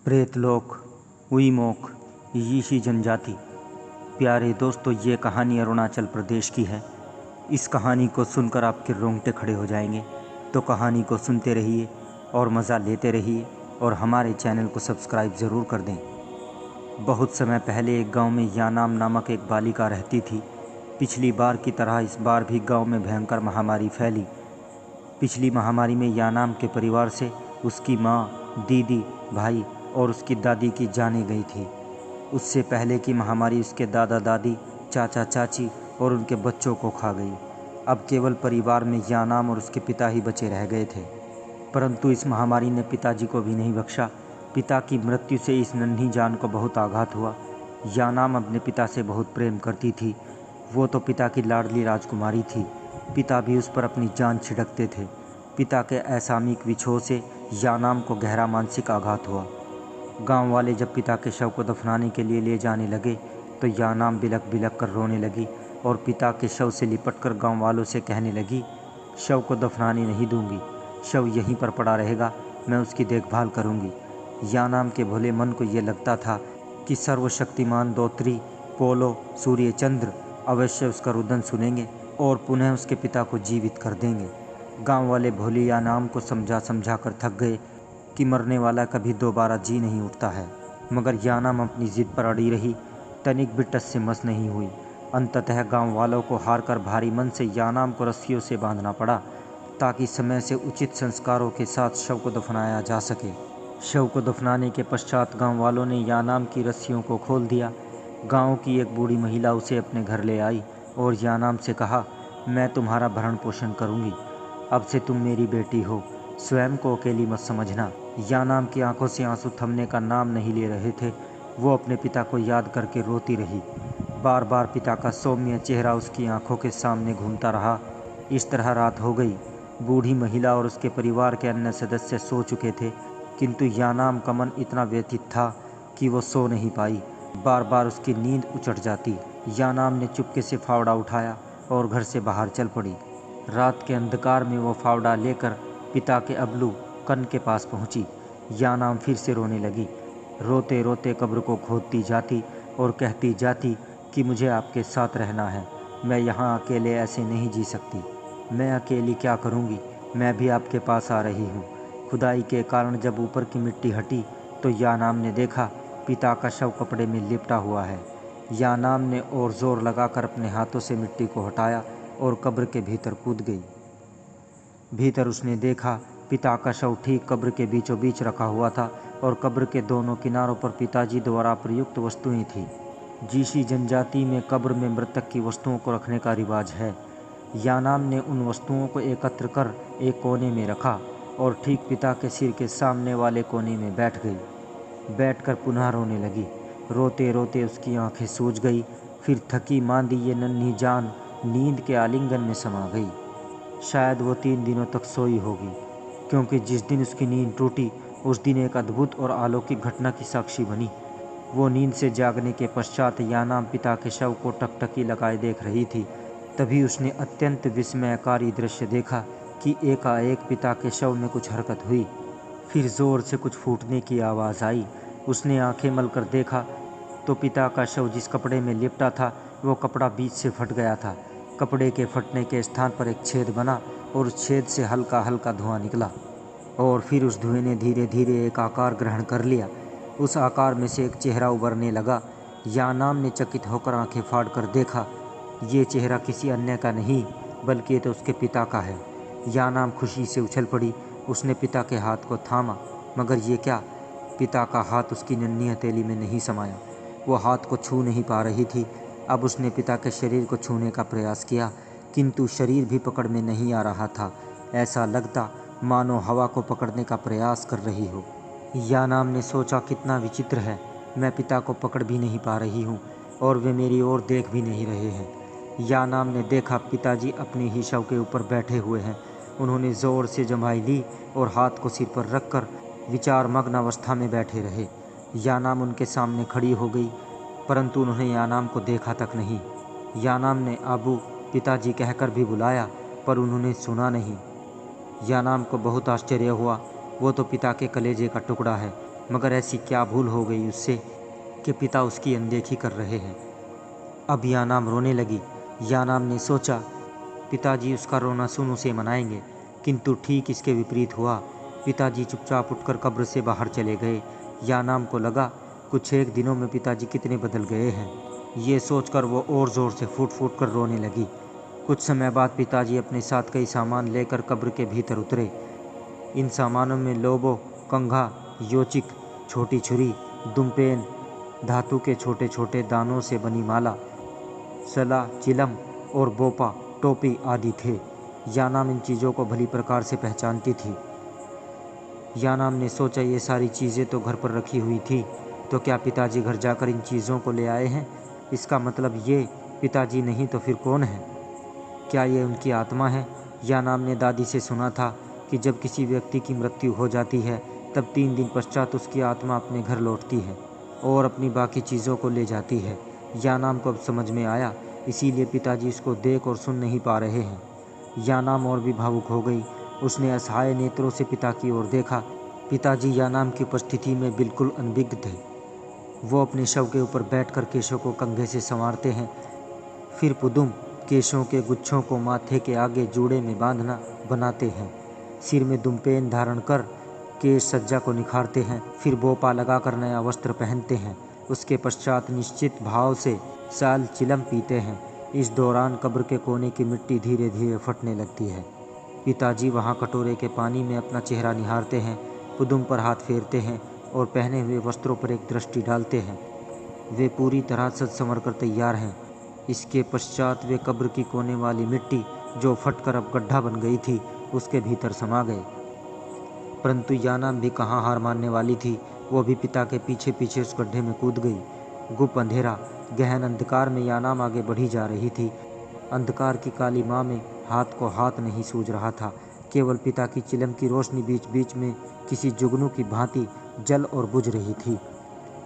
प्रेतलोक, उईमोक, यीशी जनजाति। प्यारे दोस्तों, ये कहानी अरुणाचल प्रदेश की है। इस कहानी को सुनकर आपके रोंगटे खड़े हो जाएंगे। तो कहानी को सुनते रहिए और मज़ा लेते रहिए और हमारे चैनल को सब्सक्राइब ज़रूर कर दें। बहुत समय पहले एक गांव में यानाम नामक एक बालिका रहती थी। पिछली बार की तरह इस बार भी गांव में भयंकर महामारी फैली। पिछली महामारी में यानाम के परिवार से उसकी माँ, दीदी, भाई और उसकी दादी की जानें गई थी। उससे पहले की महामारी उसके दादा दादी, चाचा चाची और उनके बच्चों को खा गई। अब केवल परिवार में यानाम और उसके पिता ही बचे रह गए थे। परंतु इस महामारी ने पिताजी को भी नहीं बख्शा। पिता की मृत्यु से इस नन्ही जान को बहुत आघात हुआ। यानाम अपने पिता से बहुत प्रेम करती थी। वो तो पिता की लाडली राजकुमारी थी। पिता भी उस पर अपनी जान छिड़कते थे। पिता के असामयिक विछोह से यानाम को गहरा मानसिक आघात हुआ। गांव वाले जब पिता के शव को दफनाने के लिए ले जाने लगे तो यानाम बिलख बिलख कर रोने लगी और पिता के शव से लिपटकर गांव वालों से कहने लगी, शव को दफनाने नहीं दूंगी, शव यहीं पर पड़ा रहेगा, मैं उसकी देखभाल करूंगी। यानाम के भोले मन को ये लगता था कि सर्वशक्तिमान दोत्री, पोलो, सूर्य चंद्र अवश्य उसका रुदन सुनेंगे और पुनः उसके पिता को जीवित कर देंगे। गांव वाले भोले यानाम को समझा समझा कर थक गए कि मरने वाला कभी दोबारा जी नहीं उठता है, मगर यानाम अपनी जिद पर अड़ी रही, तनिक भी टस से मस नहीं हुई। अंततः गांव वालों को हार कर भारी मन से यानाम को रस्सियों से बांधना पड़ा ताकि समय से उचित संस्कारों के साथ शव को दफनाया जा सके। शव को दफनाने के पश्चात गांव वालों ने यानाम की रस्सियों को खोल दिया। गांव की एक बूढ़ी महिला उसे अपने घर ले आई और यानाम से कहा, मैं तुम्हारा भरण पोषण करूंगी, अब से तुम मेरी बेटी हो, स्वयं को अकेली मत समझना। यानाम की आंखों से आंसू थमने का नाम नहीं ले रहे थे। वो अपने पिता को याद करके रोती रही। बार बार पिता का सौम्य चेहरा उसकी आंखों के सामने घूमता रहा। इस तरह रात हो गई। बूढ़ी महिला और उसके परिवार के अन्य सदस्य सो चुके थे, किंतु यानाम का मन इतना व्यथित था कि वो सो नहीं पाई। बार बार उसकी नींद उचट जाती। यानाम ने चुपके से फावड़ा उठाया और घर से बाहर चल पड़ी। रात के अंधकार में वो फावड़ा लेकर पिता के अबलू कन के पास पहुंची। यानाम फिर से रोने लगी। रोते रोते कब्र को खोदती जाती और कहती जाती कि मुझे आपके साथ रहना है, मैं यहाँ अकेले ऐसे नहीं जी सकती, मैं अकेली क्या करूँगी, मैं भी आपके पास आ रही हूँ। खुदाई के कारण जब ऊपर की मिट्टी हटी तो यानाम ने देखा पिता का शव कपड़े में लिपटा हुआ है। यानाम ने और जोर लगाकर अपने हाथों से मिट्टी को हटाया और कब्र के भीतर कूद गई। भीतर उसने देखा पिता का शव ठीक कब्र के बीचों बीच रखा हुआ था और कब्र के दोनों किनारों पर पिताजी द्वारा प्रयुक्त वस्तुएं थीं। जीशी जनजाति में कब्र में मृतक की वस्तुओं को रखने का रिवाज है। यानाम ने उन वस्तुओं को एकत्र कर एक कोने में रखा और ठीक पिता के सिर के सामने वाले कोने में बैठ गई। बैठकर पुनः रोने लगी। रोते रोते उसकी आंखें सूज गई। फिर थकी मांदी ये नन्ही जान नींद के आलिंगन में समा गई। शायद वो 3 दिनों तक सोई होगी, क्योंकि जिस दिन उसकी नींद टूटी उस दिन एक अद्भुत और अलौकिक घटना की साक्षी बनी। वो नींद से जागने के पश्चात यानाम पिता के शव को टकटकी लगाए देख रही थी। तभी उसने अत्यंत विस्मयकारी दृश्य देखा कि एकाएक पिता के शव में कुछ हरकत हुई। फिर जोर से कुछ फूटने की आवाज़ आई। उसने आंखें मलकर देखा तो पिता का शव जिस कपड़े में लिपटा था वो कपड़ा बीच से फट गया था। कपड़े के फटने के स्थान पर एक छेद बना और उस छेद से हल्का हल्का धुआं निकला और फिर उस धुएं ने धीरे धीरे एक आकार ग्रहण कर लिया। उस आकार में से एक चेहरा उभरने लगा। यानाम ने चकित होकर आंखें फाड़ कर देखा, ये चेहरा किसी अन्य का नहीं बल्कि ये तो उसके पिता का है। यानाम खुशी से उछल पड़ी। उसने पिता के हाथ को थामा, मगर ये क्या, पिता का हाथ उसकी नन्ही हथेली में नहीं समाया। वो हाथ को छू नहीं पा रही थी। अब उसने पिता के शरीर को छूने का प्रयास किया, किंतु शरीर भी पकड़ में नहीं आ रहा था। ऐसा लगता मानो हवा को पकड़ने का प्रयास कर रही हो। यानाम ने सोचा, कितना विचित्र है, मैं पिता को पकड़ भी नहीं पा रही हूँ और वे मेरी ओर देख भी नहीं रहे हैं। यानाम ने देखा पिताजी अपने ही शव के ऊपर बैठे हुए हैं। उन्होंने ज़ोर से जम्हाई ली और हाथ को सिर पर रखकर विचार मग्न अवस्था में बैठे रहे। यानाम उनके सामने खड़ी हो गई, परंतु उन्होंने यानाम को देखा तक नहीं। यानाम ने आबू पिताजी कहकर भी बुलाया, पर उन्होंने सुना नहीं। यानाम को बहुत आश्चर्य हुआ। वो तो पिता के कलेजे का टुकड़ा है, मगर ऐसी क्या भूल हो गई उससे कि पिता उसकी अनदेखी कर रहे हैं। अब यानाम रोने लगी। यानाम ने सोचा पिताजी उसका रोना सुन उसे मनाएंगे, किंतु ठीक इसके विपरीत हुआ। पिताजी चुपचाप उठकर कब्र से बाहर चले गए। यानाम को लगा कुछ एक दिनों में पिताजी कितने बदल गए हैं। ये सोचकर वो और ज़ोर से फूट फूट कर रोने लगी। कुछ समय बाद पिताजी अपने साथ कई सामान लेकर कब्र के भीतर उतरे। इन सामानों में लोबो, कंघा, योचिक, छोटी छुरी, दुम्पेन, धातु के छोटे छोटे दानों से बनी माला, सला, चिलम और बोपा, टोपी आदि थे। यानाम इन चीज़ों को भली प्रकार से पहचानती थी। यानाम ने सोचा ये सारी चीज़ें तो घर पर रखी हुई थी, तो क्या पिताजी घर जाकर इन चीज़ों को ले आए हैं? इसका मतलब ये पिताजी नहीं तो फिर कौन है? क्या ये उनकी आत्मा है? यानाम ने दादी से सुना था कि जब किसी व्यक्ति की मृत्यु हो जाती है तब 3 दिन पश्चात उसकी आत्मा अपने घर लौटती है और अपनी बाकी चीज़ों को ले जाती है। यानाम को अब समझ में आया, इसीलिए पिताजी उसको देख और सुन नहीं पा रहे हैं। यानाम और भी भावुक हो गई। उसने असहाय नेत्रों से पिता की ओर देखा। पिताजी यानाम की उपस्थिति में बिल्कुल अनभिज्ञ थे। वो अपने शव के ऊपर बैठकर केशों को कंघे से संवारते हैं, फिर पुदुम केशों के गुच्छों को माथे के आगे जूड़े में बांधना बनाते हैं, सिर में दुम्पेन धारण कर केश सज्जा को निखारते हैं, फिर बोपा लगाकर नया वस्त्र पहनते हैं। उसके पश्चात निश्चित भाव से साल चिलम पीते हैं। इस दौरान कब्र के कोने की मिट्टी धीरे धीरे फटने लगती है। पिताजी वहाँ कटोरे के पानी में अपना चेहरा निहारते हैं, पुदुम पर हाथ फेरते हैं और पहने हुए वस्त्रों पर एक दृष्टि डालते हैं। वे पूरी तरह सज संवर कर तैयार हैं। इसके पश्चात वे कब्र की कोने वाली मिट्टी जो फटकर अब गड्ढा बन गई थी उसके भीतर समा गए। परंतु यानाम भी कहाँ हार मानने वाली थी। वो भी पिता के पीछे पीछे उस गड्ढे में कूद गई। गुप्त अंधेरा, गहन अंधकार में यानाम आगे बढ़ी जा रही थी। अंधकार की काली माँ में हाथ को हाथ नहीं सूझ रहा था। केवल पिता की चिलम की रोशनी बीच बीच में किसी जुगनू की भांति जल और बुझ रही थी।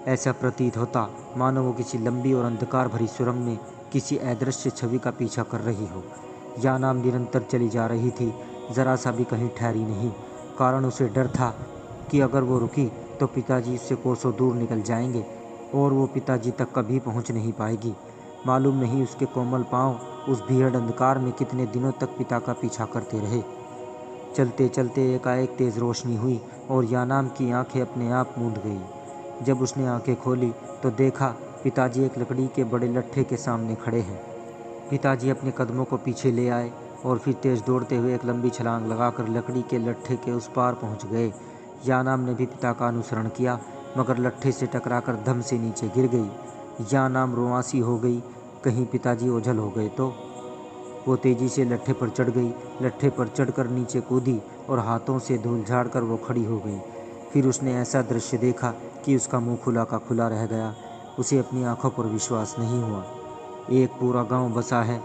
ऐसा प्रतीत होता मानो वो किसी लंबी और अंधकार भरी सुरंग में किसी अदृश्य छवि का पीछा कर रही हो। यानाम निरंतर चली जा रही थी, जरा सा भी कहीं ठहरी नहीं। कारण उसे डर था कि अगर वो रुकी तो पिताजी उससे कोसों दूर निकल जाएंगे और वो पिताजी तक कभी पहुंच नहीं पाएगी। मालूम नहीं उसके कोमल पांव उस भीड़ अंधकार में कितने दिनों तक पिता का पीछा करते रहे। चलते चलते एकाएक तेज रोशनी हुई और यानाम की आंखें अपने आप मूंद गई। जब उसने आंखें खोली तो देखा पिताजी एक लकड़ी के बड़े लट्ठे के सामने खड़े हैं। पिताजी अपने कदमों को पीछे ले आए और फिर तेज दौड़ते हुए एक लंबी छलांग लगाकर लकड़ी के लट्ठे के उस पार पहुंच गए। यानाम ने भी पिता का अनुसरण किया, मगर लट्ठे से टकराकर धम से नीचे गिर गई। यानाम रुआंसी हो गई, कहीं पिताजी ओझल हो गए तो। वो तेजी से लट्ठे पर चढ़ गई। लट्ठे पर चढ़कर नीचे कूदी और हाथों से धूल झाड़कर वो खड़ी हो गई। फिर उसने ऐसा दृश्य देखा कि उसका मुंह खुला का खुला रह गया। उसे अपनी आंखों पर विश्वास नहीं हुआ। एक पूरा गांव बसा है।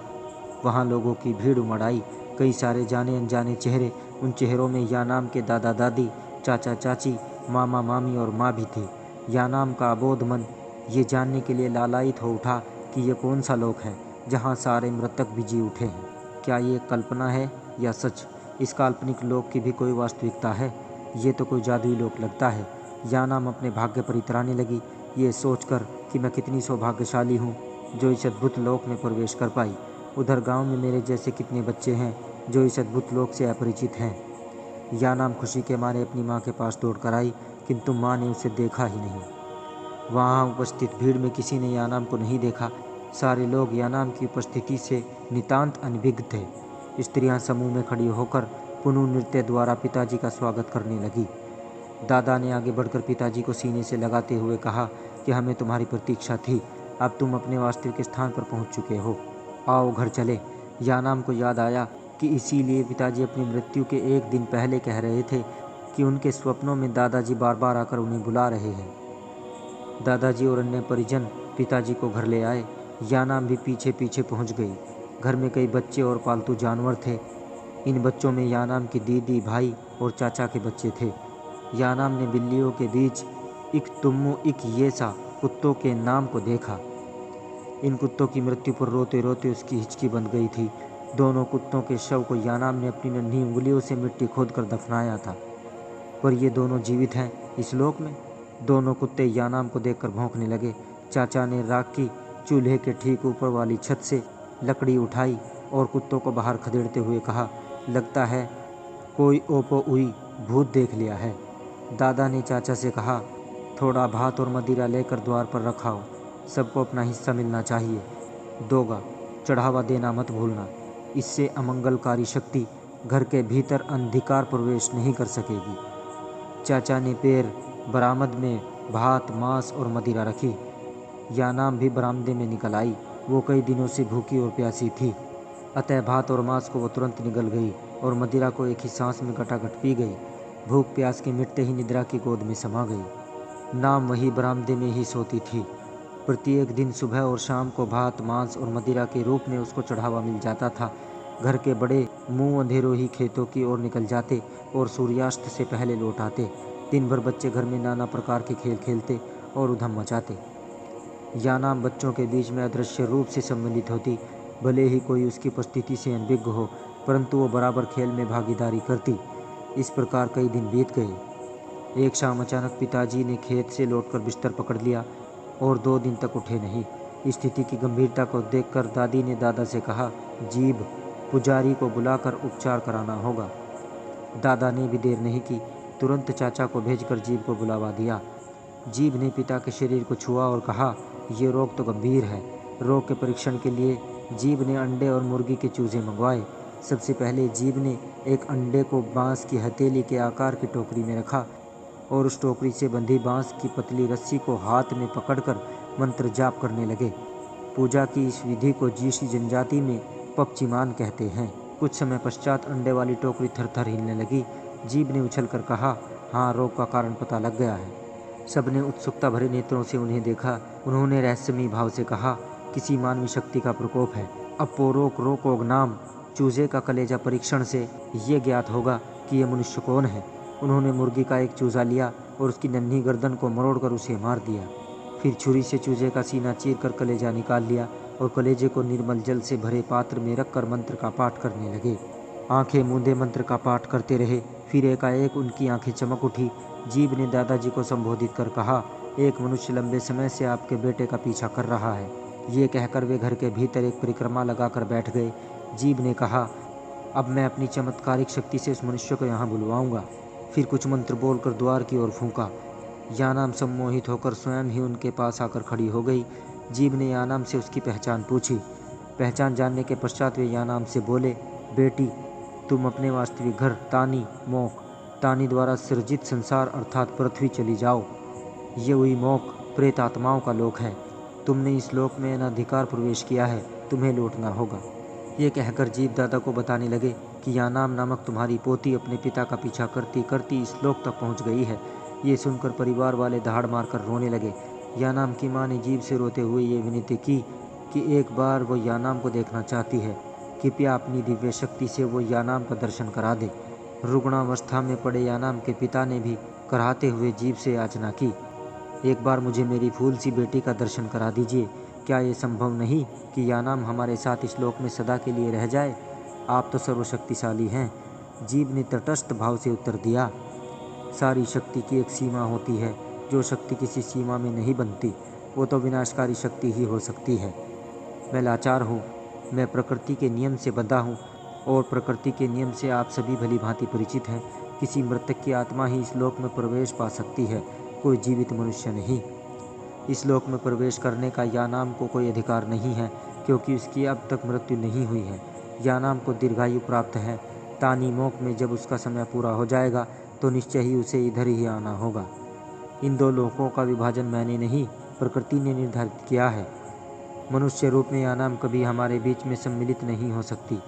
वहाँ लोगों की भीड़ उमड़ आई। कई सारे जाने अनजाने चेहरे। उन चेहरों में यानाम के दादा दादी, चाचा चाची, मामा मामी और माँ भी थे। यानाम का अबोध मन ये जानने के लिए लालायित हो उठा कि ये कौन सा लोक है जहाँ सारे मृतक भी जी उठे हैं। क्या ये कल्पना है या सच? इस काल्पनिक लोक की भी कोई वास्तविकता है? ये तो कोई जादुई लोक लगता है। यानाम अपने भाग्य पर इतराने लगी, ये सोचकर कि मैं कितनी सौभाग्यशाली हूँ जो इस अद्भुत लोक में प्रवेश कर पाई। उधर गांव में मेरे जैसे कितने बच्चे हैं जो इस अद्भुत लोक से अपरिचित हैं। यानाम खुशी के मारे अपनी माँ के पास दौड़ कर आई, किंतु माँ ने उसे देखा ही नहीं। वहाँ उपस्थित भीड़ में किसी ने यानाम को नहीं देखा। सारे लोग यानाम की उपस्थिति से नितांत अनभिज्ञ थे। स्त्रियां समूह में खड़ी होकर पुनः नृत्य द्वारा पिताजी का स्वागत करने लगी। दादा ने आगे बढ़कर पिताजी को सीने से लगाते हुए कहा कि हमें तुम्हारी प्रतीक्षा थी, अब तुम अपने वास्तविक स्थान पर पहुंच चुके हो। आओ घर चले। यानाम को याद आया कि इसीलिए पिताजी अपनी मृत्यु के एक दिन पहले कह रहे थे कि उनके स्वप्नों में दादाजी बार बार आकर उन्हें बुला रहे हैं। दादाजी और अन्य परिजन पिताजी को घर ले आए। यानाम भी पीछे पीछे पहुंच गई। घर में कई बच्चे और पालतू जानवर थे। इन बच्चों में यानाम की दीदी, भाई और चाचा के बच्चे थे। यानाम ने बिल्लियों के बीच इक तुम्मो इक येसा कुत्तों के नाम को देखा। इन कुत्तों की मृत्यु पर रोते रोते उसकी हिचकी बंध गई थी। दोनों कुत्तों के शव को यानाम ने अपनी नन्ही उंगलियों से मिट्टी खोदकर दफनाया था। पर ये दोनों जीवित हैं इस लोक में। दोनों कुत्ते यानाम को देखकर भौंकने लगे। चाचा ने राख की चूल्हे के ठीक ऊपर वाली छत से लकड़ी उठाई और कुत्तों को बाहर खदेड़ते हुए कहा, लगता है कोई ओपो उई भूत देख लिया है। दादा ने चाचा से कहा, थोड़ा भात और मदिरा लेकर द्वार पर रखाओ, सबको अपना हिस्सा मिलना चाहिए। दोगा, चढ़ावा देना मत भूलना, इससे अमंगलकारी शक्ति घर के भीतर अंधकार प्रवेश नहीं कर सकेगी। चाचा ने पैर बरामद में भात, मांस और मदिरा रखी। यानाम भी बरामदे में निकल आई। वो कई दिनों से भूखी और प्यासी थी, अतः भात और मांस को वो तुरंत निगल गई और मदिरा को एक ही सांस में गटागट पी गई। भूख प्यास के मिटते ही निद्रा की गोद में समा गई। नाम वही बरामदे में ही सोती थी। प्रत्येक दिन सुबह और शाम को भात, मांस और मदिरा के रूप में उसको चढ़ावा मिल जाता था। घर के बड़े मुंह अंधेरों ही खेतों की ओर निकल जाते और सूर्यास्त से पहले लौट आते। दिन भर बच्चे घर में नाना प्रकार के खेल खेलते और उधम मचाते। यानाम बच्चों के बीच में अदृश्य रूप से सम्मिलित होती। भले ही कोई उसकी उपस्थिति से अनभिज्ञ हो, परंतु वो बराबर खेल में भागीदारी करती। इस प्रकार कई दिन बीत गए। एक शाम अचानक पिताजी ने खेत से लौटकर बिस्तर पकड़ लिया और 2 दिन तक उठे नहीं। स्थिति की गंभीरता को देखकर दादी ने दादा से कहा, जीभ, पुजारी को बुलाकर उपचार कराना होगा। दादा ने भी देर नहीं की, तुरंत चाचा को भेजकर जीभ को बुलावा दिया। जीभ ने पिता के शरीर को छुआ और कहा, ये रोग तो गंभीर है। रोग के परीक्षण के लिए जीभ ने अंडे और मुर्गी के चूजे मंगवाए। सबसे पहले जीभ ने एक अंडे को बांस की हथेली के आकार की टोकरी में रखा और उस टोकरी से बंधी बांस की पतली रस्सी को हाथ में पकड़कर मंत्र जाप करने लगे। पूजा की इस विधि को जीशी जनजाति में पपचिमान कहते हैं। कुछ समय पश्चात अंडे वाली टोकरी थरथर हिलने लगी। जीभ ने उछलकर कहा, हाँ, रोग का कारण पता लग गया है। सबने उत्सुकता भरे नेत्रों से उन्हें देखा। उन्होंने रहस्यमयी भाव से कहा, किसी मानवीय शक्ति का प्रकोप है। अपोरोक रोकोगनाम चूजे का कलेजा परीक्षण से ये ज्ञात होगा कि ये मनुष्य कौन है। उन्होंने मुर्गी का एक चूजा लिया और उसकी नन्ही गर्दन को मरोड़कर उसे मार दिया। फिर छुरी से चूजे का सीना चीरकर कलेजा निकाल लिया और कलेजे को निर्मल जल से भरे पात्र में रखकर मंत्र का पाठ करने लगे। आंखें मूंदे मंत्र का पाठ करते रहे। फिर एकाएक उनकी आंखें चमक उठी। जीभ ने दादाजी को संबोधित कर कहा, एक मनुष्य लंबे समय से आपके बेटे का पीछा कर रहा है। ये कहकर वे घर के भीतर एक परिक्रमा लगाकर बैठ गए। जीभ ने कहा, अब मैं अपनी चमत्कारिक शक्ति से उस मनुष्य को यहाँ बुलवाऊंगा। फिर कुछ मंत्र बोलकर द्वार की ओर फूंका। यानाम सम्मोहित होकर स्वयं ही उनके पास आकर खड़ी हो गई। जीभ ने यानाम से उसकी पहचान पूछी। पहचान जानने के पश्चात वे यानाम से बोले, बेटी, तुम अपने वास्तविक घर तानी मोक तानी द्वारा सृजित संसार अर्थात पृथ्वी चली जाओ। ये हुई मोक प्रेत आत्माओं का लोक है। तुमने इस लोक में अनाधिकार प्रवेश किया है, तुम्हें लौटना होगा। ये कहकर जीभ दादा को बताने लगे कि यानाम नामक तुम्हारी पोती अपने पिता का पीछा करती करती इस लोक तक पहुंच गई है। ये सुनकर परिवार वाले दहाड़ मारकर रोने लगे। यानाम की माँ ने जीभ से रोते हुए ये विनती की कि एक बार वो यानाम को देखना चाहती है। कृपया अपनी दिव्य शक्ति से वो यानाम का दर्शन करा दे। रुग्णावस्था में पड़े यानाम के पिता ने भी कराहते हुए जीभ से याचना की, एक बार मुझे मेरी फूल सी बेटी का दर्शन करा दीजिए। क्या ये संभव नहीं कि यानाम हमारे साथ इस लोक में सदा के लिए रह जाए? आप तो सर्वशक्तिशाली हैं। जीभ ने तटस्थ भाव से उत्तर दिया, सारी शक्ति की एक सीमा होती है। जो शक्ति किसी सीमा में नहीं बनती, वो तो विनाशकारी शक्ति ही हो सकती है। मैं लाचार हूँ, मैं प्रकृति के नियम से बंधा हूँ और प्रकृति के नियम से आप सभी भली भांति परिचित हैं। किसी मृतक की आत्मा ही इस लोक में प्रवेश पा सकती है, कोई जीवित मनुष्य नहीं। इस लोक में प्रवेश करने का यानाम को कोई अधिकार नहीं है, क्योंकि उसकी अब तक मृत्यु नहीं हुई है। यानाम को दीर्घायु प्राप्त है। तानी मोक में जब उसका समय पूरा हो जाएगा तो निश्चय ही उसे इधर ही आना होगा। इन 2 लोकों का विभाजन मैंने नहीं, प्रकृति ने निर्धारित किया है। मनुष्य रूप में यानाम कभी हमारे बीच में सम्मिलित नहीं हो सकती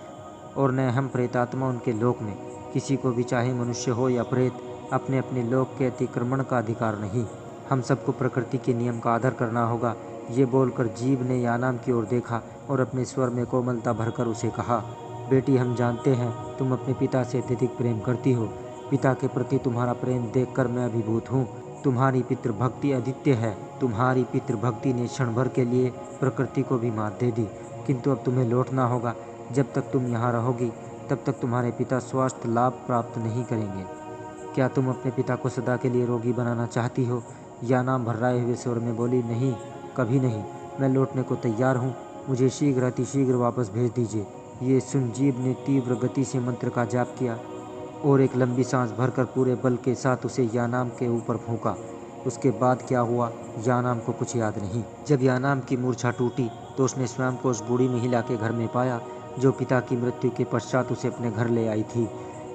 और न हम प्रेतात्मा उनके लोक में। किसी को भी, चाहे मनुष्य हो या प्रेत, अपने अपने लोक के अतिक्रमण का अधिकार नहीं। हम सबको प्रकृति के नियम का आदर करना होगा। ये बोलकर जीभ ने यानाम की ओर देखा और अपने स्वर में कोमलता भरकर उसे कहा, बेटी, हम जानते हैं तुम अपने पिता से अत्यधिक प्रेम करती हो। पिता के प्रति तुम्हारा प्रेम देखकर मैं अभिभूत हूँ। तुम्हारी पितृभक्ति अद्वितीय है। तुम्हारी पितृभक्ति ने क्षण भर के लिए प्रकृति को भी मात दे दी। किंतु अब तुम्हें लौटना होगा। जब तक तुम यहाँ रहोगी तब तक तुम्हारे पिता स्वास्थ्य लाभ प्राप्त नहीं करेंगे। क्या तुम अपने पिता को सदा के लिए रोगी बनाना चाहती हो? यानाम भर्राए हुए स्वर में बोली, नहीं, कभी नहीं, मैं लौटने को तैयार हूँ, मुझे शीघ्र अतिशीघ्र वापस भेज दीजिए। ये सुन जीव ने तीव्र गति से मंत्र का जाप किया और एक लंबी सांस भरकर पूरे बल के साथ उसे यानाम के ऊपर फूंका। उसके बाद क्या हुआ, यानाम को कुछ याद नहीं। जब यानाम की मूर्छा टूटी तो उसने स्वयं को उस बूढ़ी महिला के घर में पाया जो पिता की मृत्यु के पश्चात उसे अपने घर ले आई थी।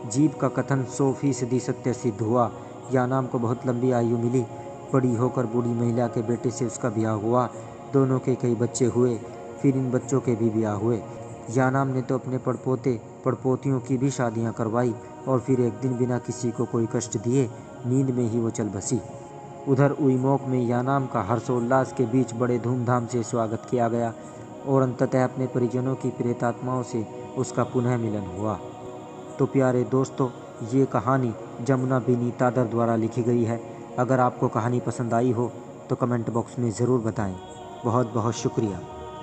जीव का कथन 100% सत्य सिद्ध हुआ। यानाम को बहुत लंबी आयु मिली। बड़ी होकर बूढ़ी महिला के बेटे से उसका ब्याह हुआ। दोनों के कई बच्चे हुए, फिर इन बच्चों के भी ब्याह हुए। यानाम ने तो अपने पड़पोते पड़पोतियों की भी शादियां करवाई और फिर एक दिन बिना किसी को कोई कष्ट दिए नींद में ही वो चल बसी। उधर उईमोक में यानाम का हर्षोल्लास के बीच बड़े धूमधाम से स्वागत किया गया और अंततः अपने परिजनों की प्रेतात्माओं से उसका पुनः मिलन हुआ। तो प्यारे दोस्तों, ये कहानी जमुना बिनी तादर द्वारा लिखी गई है। अगर आपको कहानी पसंद आई हो तो कमेंट बॉक्स में ज़रूर बताएं। बहुत बहुत शुक्रिया।